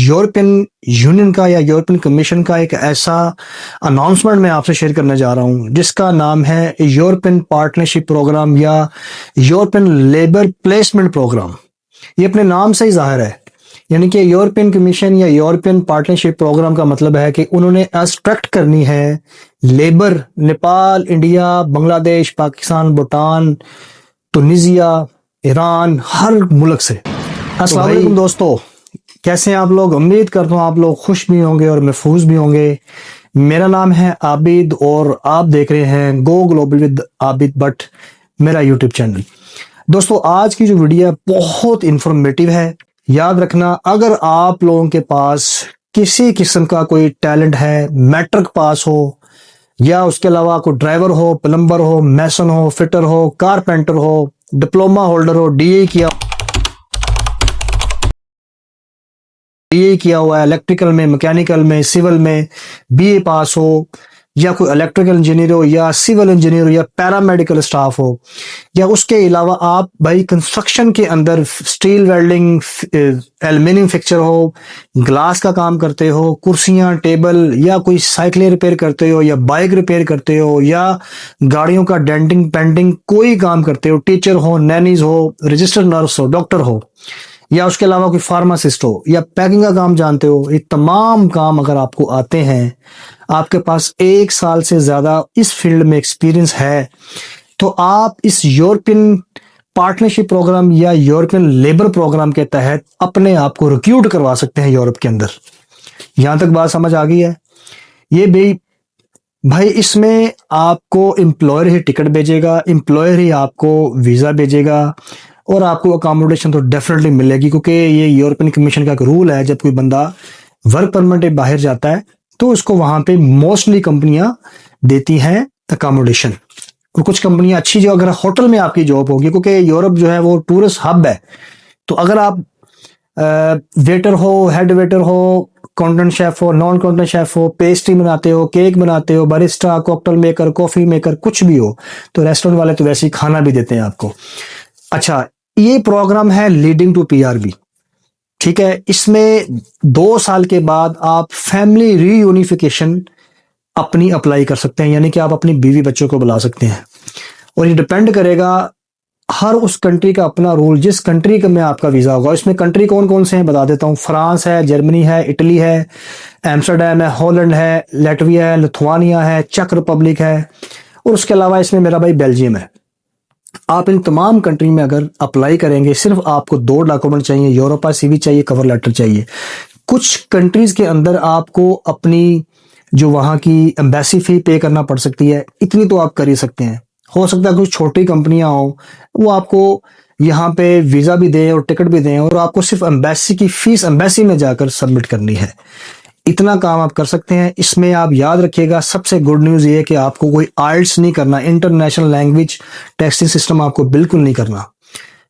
European union का या European commission का एक ऐसा अनाउंसमेंट मैं आपसे शेयर करने जा रहा हूं जिसका नाम है यूरोपियन पार्टनरशिप प्रोग्राम या यूरोपियन लेबर प्लेसमेंट प्रोग्राम। ये अपने नाम से ही जाहिर है, यानी कि यूरोपियन कमीशन या यूरोपियन पार्टनरशिप प्रोग्राम का मतलब है कि उन्होंने अट्रैक्ट करनी है labour Nepal, India, Bangladesh, Pakistan, Bhutan, Tunisia, Iran, हर मुल्क से। अस्सलाम वालेकुम दोस्तों, कैसे हैं आप लोग? उम्मीद करता हूँ आप लोग खुश भी होंगे और महफूज भी होंगे। मेरा नाम है आबिद और आप देख रहे हैं go global with Abid Bhatt, मेरा यूट्यूब चैनल। दोस्तों, आज की जो वीडियो है बहुत इंफॉर्मेटिव है। याद रखना, अगर आप लोगों के पास किसी किस्म का कोई टैलेंट है, मैट्रिक पास हो या उसके अलावा कोई ड्राइवर हो, प्लम्बर हो, मैसन हो, फिटर हो, कारपेंटर हो, डिप्लोमा होल्डर हो, डीए किया हुआ है, इलेक्ट्रिकल में, मैकेनिकल में, सिविल में बीए पास हो, या कोई इलेक्ट्रिकल इंजीनियर हो या सिविल इंजीनियर हो या पैरामेडिकल स्टाफ हो, या उसके अलावा आप भाई कंस्ट्रक्शन के अंदर स्टील वेल्डिंग, एल्यूमिनियम फिक्सचर हो, ग्लास का काम करते हो, कुर्सियां, टेबल, या कोई साइकिलें रिपेयर करते हो या बाइक रिपेयर करते हो या गाड़ियों का डेंटिंग पेंटिंग कोई काम करते हो, टीचर हो, नैनीज हो, रजिस्टर्ड नर्स हो, डॉक्टर हो, या उसके अलावा कोई फार्मासिस्ट हो या पैकिंग का काम जानते हो, ये तमाम काम अगर आपको आते हैं, आपके पास 1 साल से ज्यादा इस फील्ड में एक्सपीरियंस है, तो आप इस यूरोपियन पार्टनरशिप प्रोग्राम या यूरोपियन लेबर प्रोग्राम के तहत अपने आप को रिक्रूट करवा सकते हैं यूरोप के अंदर। यहां तक बात समझ आ गई है? ये भाई इसमें आपको एम्प्लॉयर ही टिकट भेजेगा, एम्प्लॉयर ही आपको वीजा भेजेगा और आपको अकोमोडेशन तो डेफिनेटली मिलेगी, क्योंकि ये यूरोपियन कमीशन का एक रूल है, जब कोई बंदा वर्क परमिट पे बाहर जाता है तो उसको वहां पे मोस्टली कंपनियां देती हैं अकोमोडेशन। और कुछ कंपनियां अच्छी, जो अगर होटल में आपकी जॉब होगी, क्योंकि यूरोप जो है वो टूरिस्ट हब है, तो अगर आप वेटर हो, हेड वेटर हो, कॉन्टेंट शेफ हो, नॉन कॉन्टेंट शेफ हो, पेस्ट्री बनाते हो, केक बनाते हो, barista, cocktail maker, coffee maker, कुछ भी हो, तो रेस्टोरेंट वाले तो वैसे ही खाना भी देते हैं आपको। अच्छा, ये प्रोग्राम है लीडिंग टू पीआरबी, ठीक है। इसमें 2 साल के बाद आप फैमिली रीयूनिफिकेशन अपनी अप्लाई कर सकते हैं, यानी कि आप अपनी बीवी बच्चों को बुला सकते हैं। और ये डिपेंड करेगा, हर उस कंट्री का अपना रूल, जिस कंट्री का में आपका वीजा होगा। इसमें कंट्री कौन कौन से हैं बता देता हूँ। फ्रांस है, जर्मनी है, इटली है, एम्स्टरडैम है, हॉलैंड है, लैटविया है, लिथुआनिया है, चेक रिपब्लिक है, और उसके अलावा इसमें मेरा भाई बेल्जियम है। आप इन तमाम कंट्री में अगर अप्लाई करेंगे, सिर्फ आपको 2 डॉक्यूमेंट चाहिए, यूरोपा सीवी चाहिए, कवर लेटर चाहिए। कुछ कंट्रीज के अंदर आपको अपनी जो वहां की एम्बेसी फी पे करना पड़ सकती है, इतनी तो आप कर ही सकते हैं। हो सकता है कुछ छोटी कंपनियां हो, वो आपको यहाँ पे वीजा भी दें और टिकट भी दें, और आपको सिर्फ एम्बेसी की फीस एम्बेसी में जाकर सबमिट करनी है। इतना काम आप कर सकते हैं। इसमें आप याद रखिएगा, सबसे गुड न्यूज ये है कि आपको कोई आइल्स नहीं करना, इंटरनेशनल लैंग्वेज टेस्टिंग सिस्टम आपको बिल्कुल नहीं करना,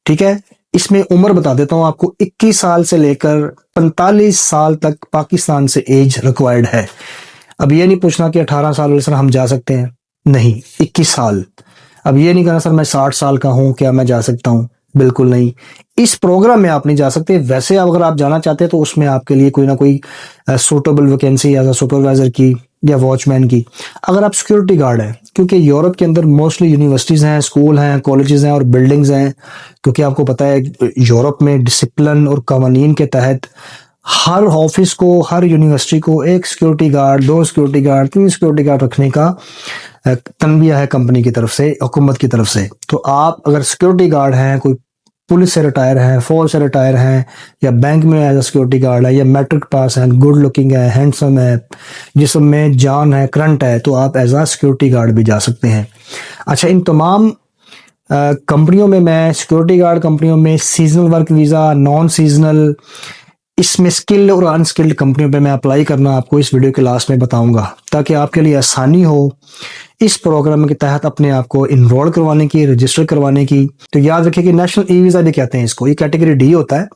ठीक है। इसमें उम्र बता देता हूं आपको, 21 साल से लेकर 45 साल तक पाकिस्तान से एज रिक्वायर्ड है। अब ये नहीं पूछना कि 18 साल वाले सर हम जा सकते हैं, नहीं, 21 साल। अब ये नहीं कहना सर मैं 60 साल का हूं, क्या मैं जा सकता हूं? बिल्कुल नहीं, इस प्रोग्राम में आप नहीं जा सकते। वैसे अगर आप जाना चाहते हैं तो उसमें आपके लिए कोई ना कोई सूटेबल वैकेंसी या सुपरवाइजर की या वॉचमैन की। अगर आप सिक्योरिटी गार्ड हैं, क्योंकि यूरोप के अंदर मोस्टली यूनिवर्सिटीज हैं, स्कूल हैं, कॉलेजेस हैं और बिल्डिंग्स हैं, क्योंकि आपको पता है यूरोप में डिसिप्लिन और कानून के तहत हर ऑफिस को, हर यूनिवर्सिटी को 1 security guard, 2 security guard, 3 security guard रखने का तनबिया है कंपनी की तरफ से, हुकूमत की तरफ से। तो आप अगर सिक्योरिटी गार्ड हैं, कोई पुलिस से रिटायर हैं, फौज से रिटायर हैं, या बैंक में एज अ सिक्योरिटी गार्ड है, या मैट्रिक पास है, गुड लुकिंग है, हैंडसम है, जिसम में जान है, करंट है, तो आप एज अ सिक्योरिटी गार्ड भी जा सकते हैं। अच्छा, इन तमाम कंपनियों में, मैं सिक्योरिटी गार्ड कंपनियों में seasonal work visa, non seasonal, इसमें स्किल्ड और अनस्किल्ड कंपनियों पे मैं अप्लाई करना आपको इस वीडियो के लास्ट में बताऊंगा, ताकि आपके लिए आसानी हो इस प्रोग्राम के तहत अपने आप को इनरोल करवाने की, रजिस्टर करवाने की। तो याद रखिए कि नेशनल ई वीज़ा भी कहते हैं इसको, ये कैटेगरी डी होता है।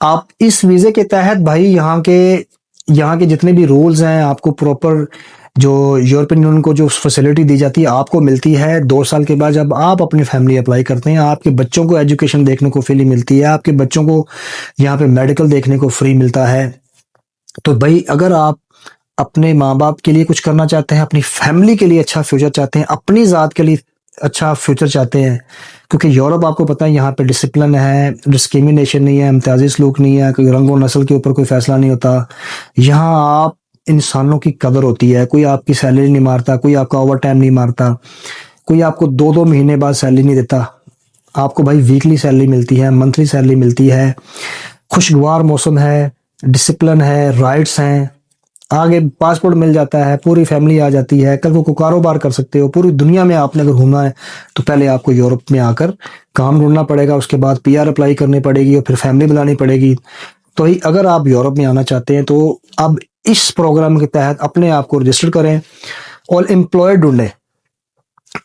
आप इस वीज़े के तहत भाई यहाँ के जितने भी रूल्स हैं, आपको प्रॉपर जो यूरोपियन यूनियन को जो फैसिलिटी दी जाती है आपको मिलती है। 2 साल के बाद जब आप अपनी फैमिली अप्लाई करते हैं, आपके बच्चों को एजुकेशन देखने को फ्री मिलती है, आपके बच्चों को यहाँ पे मेडिकल देखने को फ्री मिलता है, तो भाई अगर आप अपने माँ-बाप के लिए कुछ करना चाहते हैं, अपनी फैमिली के लिए अच्छा फ्यूचर चाहते हैं, अपनी ज़ात के लिए अच्छा फ्यूचर चाहते हैं, क्योंकि यूरोप आपको पता है यहाँ पे डिसिप्लिन है, डिस्क्रिमिनेशन नहीं है, इम्तियाजी सलूक नहीं है, कोई रंग और नस्ल के ऊपर कोई फैसला नहीं होता। यहाँ आप इंसानों की कदर होती है, कोई आपकी सैलरी नहीं मारता, कोई आपका ओवर टाइम नहीं मारता, कोई आपको 2-2 महीने बाद सैलरी नहीं देता। आपको भाई वीकली सैलरी मिलती है, मंथली सैलरी मिलती है, खुशगवार मौसम है, डिसिप्लिन है, राइट्स हैं, आगे पासपोर्ट मिल जाता है, पूरी फैमिली आ जाती है, कल को कारोबार कर सकते हो, पूरी दुनिया में आपने अगर घूमना है तो पहले आपको यूरोप में आकर काम ढूंढना पड़ेगा, उसके बाद पीआर अप्लाई करनी पड़ेगी और फिर फैमिली बुलानी पड़ेगी। तो ही अगर आप यूरोप में आना चाहते हैं तो अब इस प्रोग्राम के तहत अपने आप को रजिस्टर करें और एम्प्लॉय ढूंढें।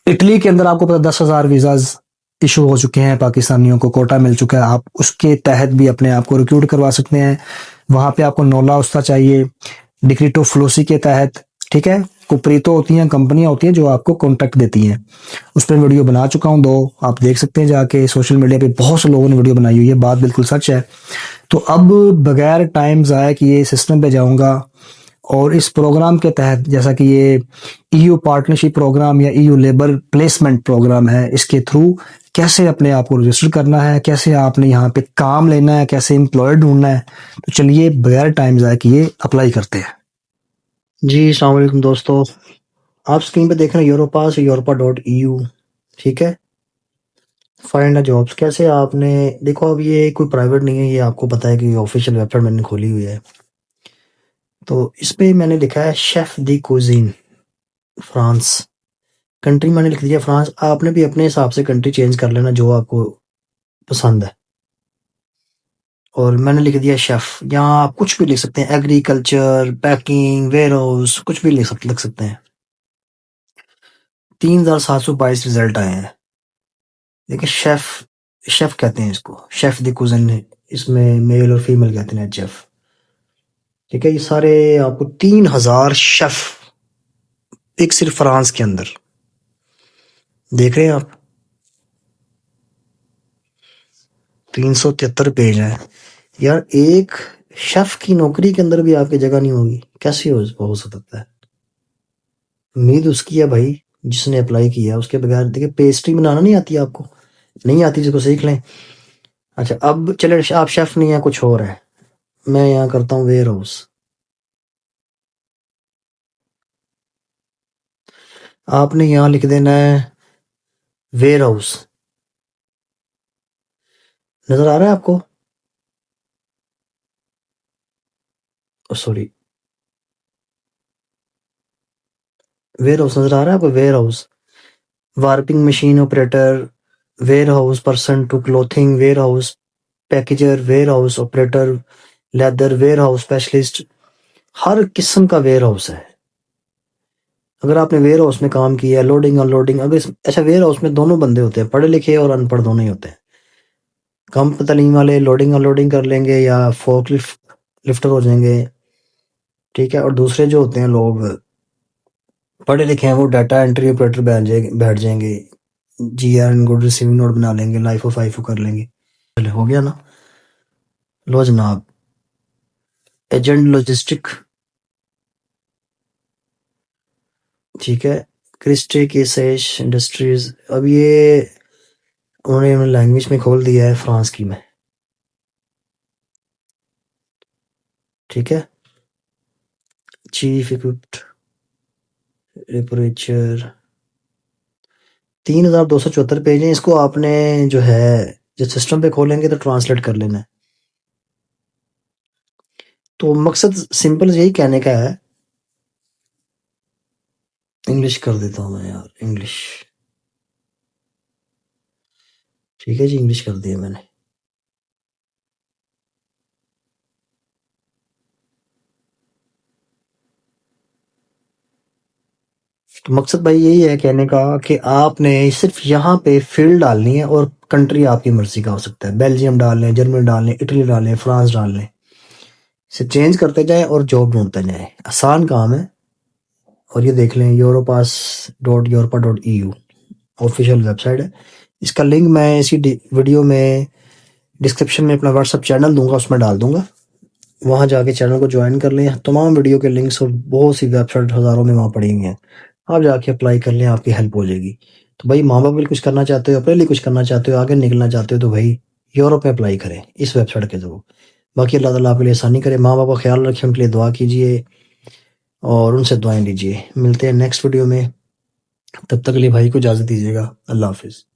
इटली के अंदर आपको पता 10,000 वीजाज इशू हो चुके हैं, पाकिस्तानियों को कोटा मिल चुका है, आप उसके तहत भी अपने आप को रिक्रूट करवा सकते हैं। वहां पे आपको नोला उस्ता चाहिए डिक्रीटो फ्लोसी के तहत, ठीक है। कुपरीतो होती हैं, कंपनियां होती हैं जो आपको कॉन्टैक्ट देती हैं। उस पर वीडियो बना चुका हूं 2, आप देख सकते हैं जाके, सोशल मीडिया पे बहुत से लोगों ने वीडियो बनाई हुई है, बात बिल्कुल सच है। तो अब बगैर टाइम ज़ाया किए सिस्टम पे जाऊंगा और इस प्रोग्राम के तहत, जैसा कि ये ईयू पार्टनरशिप प्रोग्राम या ईयू लेबर प्लेसमेंट प्रोग्राम है, इसके थ्रू कैसे अपने आप को रजिस्टर करना है, कैसे आपने यहाँ पे काम लेना है, कैसे एम्प्लॉय ढूंढना है। तो चलिए बगैर टाइम ज़ाया किए अप्लाई करते हैं। जी अस्सलाम वालेकुम दोस्तों, आप स्क्रीन पे देख रहे हैं यूरोपास यूरोपा.eu, ठीक है। फाइंड अ जॉब्स कैसे आपने, देखो अब ये कोई प्राइवेट नहीं है, ये आपको पता है कि ऑफिशियल वेबसाइट मैंने खोली हुई है। तो इस पे मैंने लिखा है शेफ दी कुजीन फ्रांस, कंट्री मैंने लिख दिया फ्रांस। आपने भी अपने हिसाब से कंट्री चेंज कर लेना जो आपको पसंद है। और मैंने लिख दिया शेफ, यहाँ आप कुछ भी लिख सकते हैं, एग्रीकल्चर, पैकिंग, वेयर हाउस, कुछ भी लिख सकते हैं। 3,722 रिजल्ट आए हैं। देखिए शेफ, शेफ कहते हैं इसको, शेफ दी कुजीन, इसमें मेल और फीमेल कहते हैं शेफ, ठीक है। ये सारे आपको 3,000 शेफ एक सिर्फ फ्रांस के अंदर, देख रहे हैं आप, 373 पेज है। यार एक शेफ की नौकरी के अंदर भी आपकी जगह नहीं होगी, कैसे हो सकता है। उम्मीद उसकी है भाई जिसने अप्लाई किया, उसके बगैर। देखिए पेस्ट्री बनाना नहीं आती आपको, नहीं आती, जिसको सीख लें। अच्छा अब चले, आप शेफ नहीं है, कुछ और है। मैं यहाँ करता हूँ वेयर हाउस। आपने यहाँ लिख देना है वेयर हाउस, नजर आ रहा है आपको, सॉरी, वेयर हाउस नजर आ रहा है आपको, warehouse, warping machine operator, warehouse person to clothing, warehouse packager, warehouse operator, leather, warehouse specialist, हर किस्म का वेयर हाउस है। अगर आपने वेयर हाउस में काम किया है, लोडिंग अनलोडिंग, अगर अच्छा वेयर हाउस में दोनों बंदे होते हैं, पढ़े लिखे और अनपढ़ दोनों ही होते हैं। कम तालीम वाले लोडिंग अनलोडिंग कर लेंगे या फोर्क लिफ्टर हो जाएंगे, ठीक है। और दूसरे जो होते हैं लोग पढ़े लिखे हैं, वो डाटा एंट्री ऑपरेटर बैठ जाएंगे, जीआर इनको रिसीविंग नोट बना लेंगे, लाइफ ऑफ आईफो कर लेंगे। चले हो गया ना। लो जनाब, एजेंट लॉजिस्टिक, ठीक है। क्रिस्टे केसेश इंडस्ट्रीज, अब ये उन्होंने लैंग्वेज में खोल दिया है फ्रांस की में, ठीक है। चीफ इक्विप्ड लिटरेचर, 3,274 पेज हैं। इसको आपने जो है, जब सिस्टम पे खोलेंगे तो ट्रांसलेट कर लेना है। तो मकसद सिंपल यही कहने का है, इंग्लिश कर देता हूँ मैं यार, इंग्लिश, ठीक है जी, इंग्लिश कर दिया मैंने। तो मकसद भाई यही है कहने का कि आपने सिर्फ यहाँ पे फील्ड डालनी है और कंट्री आपकी मर्जी का हो सकता है, बेल्जियम डाल लें, जर्मनी डाल लें, इटली डाल लें, फ्रांस डाल लें, इसे चेंज करते जाएं और जॉब ढूंढते जाएं, आसान काम है। और ये देख लें यूरोपास.यूरोपा.eu ऑफिशियल वेबसाइट है। इसका लिंक मैं इसी वीडियो में डिस्क्रिप्शन में अपना व्हाट्सएप चैनल दूंगा, उसमें डाल दूंगा। वहाँ जाके चैनल को ज्वाइन कर लें। तमाम वीडियो के लिंक्स और बहुत सी वेबसाइट हज़ारों में वहाँ पड़ी हुई हैं। आप जाके अप्लाई कर लें, आपकी हेल्प हो जाएगी। तो भाई माँ-बाप के लिए कुछ करना चाहते हो, अपने लिए कुछ करना चाहते हो, आगे निकलना चाहते हो तो भाई यूरोप में अप्लाई करें इस वेबसाइट के थ्रू। बाकी अल्लाह ताला आपके लिए आसानी करे। माँ-बाप का ख़्याल रखें, उनके लिए दुआ कीजिए और उनसे दुआएँ लीजिए। मिलते हैं नेक्स्ट वीडियो में, तब तक के लिए भाई को इजाज़त दीजिएगा। अल्लाह हाफ़िज़।